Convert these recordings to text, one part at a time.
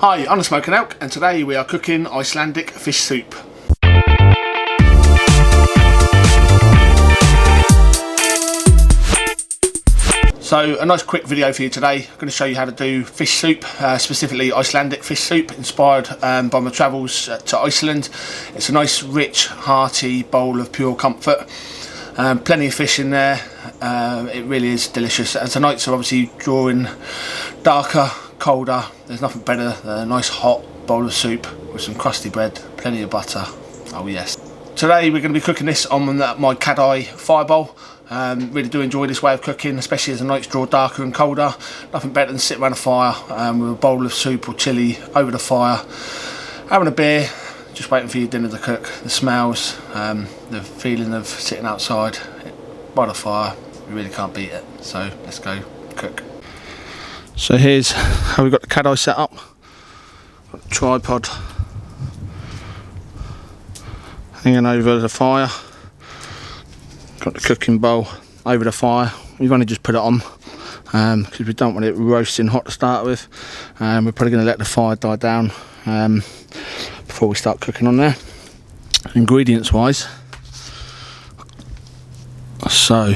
Hi, I'm the Smoking Elk, and today we are cooking Icelandic fish soup. So a nice quick video for you today. I'm going to show you how to do fish soup, specifically Icelandic fish soup, inspired by my travels to Iceland. It's a nice, rich, hearty bowl of pure comfort. Plenty of fish in there. It really is delicious. And tonight's obviously drawing darker, colder. There's nothing better than a nice hot bowl of soup with some crusty bread, plenty of butter. Oh yes. Today we're going to be cooking this on my Kadai fireball. Really do enjoy this way of cooking, especially as the nights draw darker and colder. Nothing better than sitting around a fire with a bowl of soup or chilli over the fire, having a beer, just waiting for your dinner to cook. The smells, the feeling of sitting outside by the fire, you really can't beat it. So let's go cook. So here's how we've got the Kadai set up. Got the tripod hanging over the fire. Got the cooking bowl over the fire. We've only just put it on because we don't want it roasting hot to start with. We're probably going to let the fire die down before we start cooking on there. Ingredients wise, so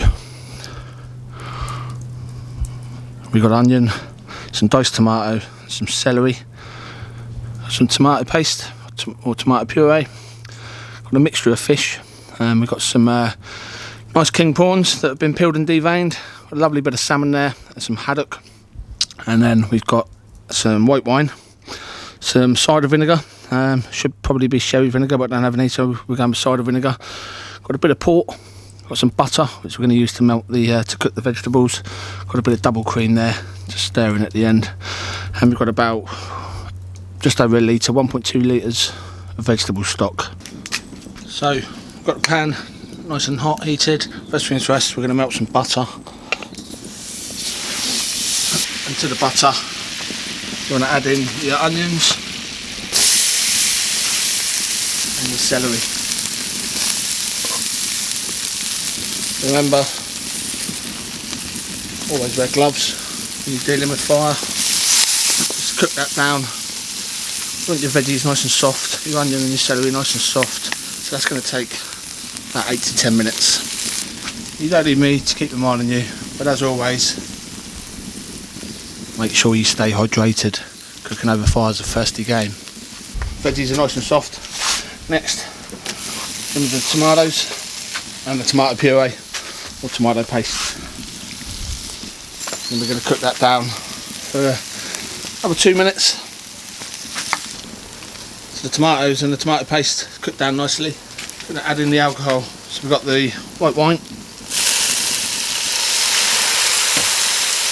we got onion, some diced tomato, some celery, some tomato paste or tomato puree. Got a mixture of fish. We've got some nice king prawns that have been peeled and deveined. A lovely bit of salmon there and some haddock. And then we've got some white wine, some cider vinegar. Should probably be sherry vinegar, but I don't have any, so we're going with cider vinegar. Got a bit of port. Got some butter, which we're going to use to melt to cook the vegetables. Got a bit of double cream there, just stirring at the end. And we've got about just over a litre, 1.2 litres of vegetable stock. So we've got the pan nice and hot, heated. First things first, we're going to melt some butter. Into the butter, you want to add in your onions and your celery. Remember, always wear gloves when you're dealing with fire. Just cook that down. You want your veggies nice and soft, your onion and your celery nice and soft. So that's going to take about 8 to 10 minutes. You don't need me to keep them on you, but as always, make sure you stay hydrated. Cooking over fire is a thirsty game. Veggies are nice and soft. Next, in with the tomatoes and the tomato puree or tomato paste. And we're going to cook that down for about 2 minutes. So the tomatoes and the tomato paste cook down nicely. We're going to add in the alcohol. So we've got the white wine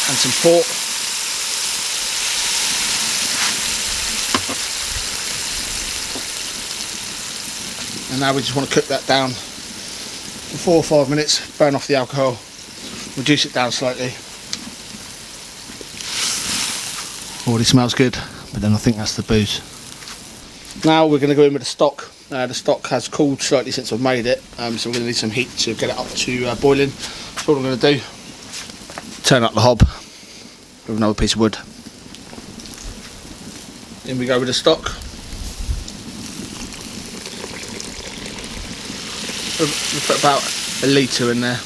and some port. And now we just want to cook that down for 4 or 5 minutes, burn off the alcohol, reduce it down slightly. Already smells good, but then I think that's the booze. Now we're going to go in with the stock. The stock has cooled slightly since I've made it, so we're going to need some heat to get it up to boiling. So what I'm going to do, turn up the hob with another piece of wood. In we go with the stock. We'll put about a litre in there.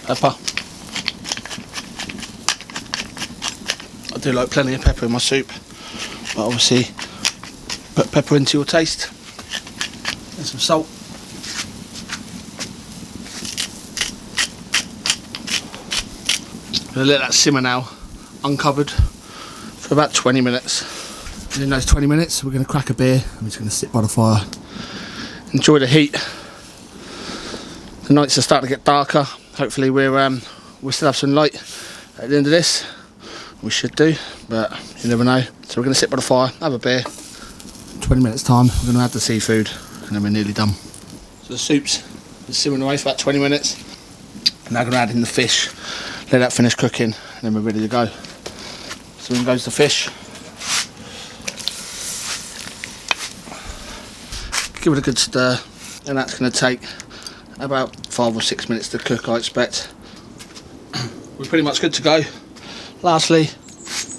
Pepper. I do like plenty of pepper in my soup, but obviously put pepper into your taste. And some salt. Gonna let that simmer now, uncovered, for about 20 minutes. And in those 20 minutes, we're going to crack a beer. I'm just going to sit by the fire, enjoy the heat. The nights are starting to get darker. Hopefully, we'll still have some light at the end of this. We should do, but you never know. So we're going to sit by the fire, have a beer. 20 minutes time, we're going to add the seafood, and then we're nearly done. So the soup's been simmering away for about 20 minutes. And now I'm going to add in the fish, let that finish cooking, and then we're ready to go. So in goes the fish. Give it a good stir, and that's going to take about 5 or 6 minutes to cook, I expect. We're pretty much good to go. Lastly,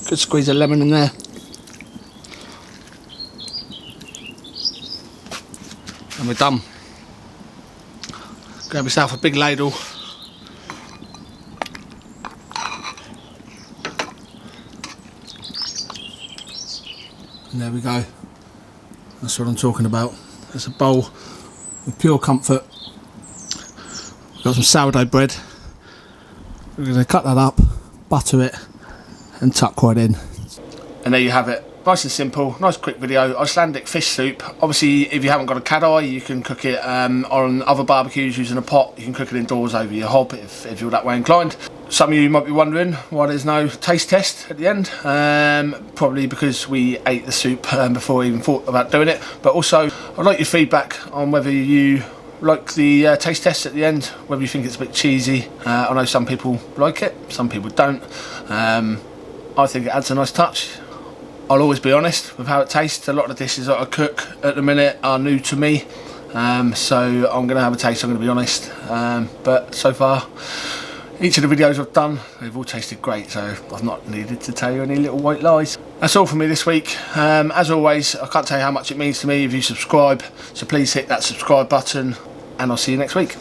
could squeeze a lemon in there. And we're done. Grab yourself a big ladle. And there we go. That's what I'm talking about. It's a bowl with pure comfort. We've got some sourdough bread. We're going to cut that up, butter it, and tuck right in. And there you have it. Nice and simple, nice quick video. Icelandic fish soup. Obviously, if you haven't got a Kadai, you can cook it on other barbecues using a pot. You can cook it indoors over your hob if you're that way inclined. Some of you might be wondering why there's no taste test at the end. Probably because we ate the soup before we even thought about doing it. But also, I'd like your feedback on whether you like the taste test at the end, whether you think it's a bit cheesy. I know some people like it, some people don't. I think it adds a nice touch. I'll always be honest with how it tastes. A lot of the dishes that I cook at the minute are new to me, so I'm going to have a taste, I'm going to be honest. But so far, each of the videos I've done, they've all tasted great, so I've not needed to tell you any little white lies. That's all from me this week. As always, I can't tell you how much it means to me if you subscribe, so please hit that subscribe button, and I'll see you next week.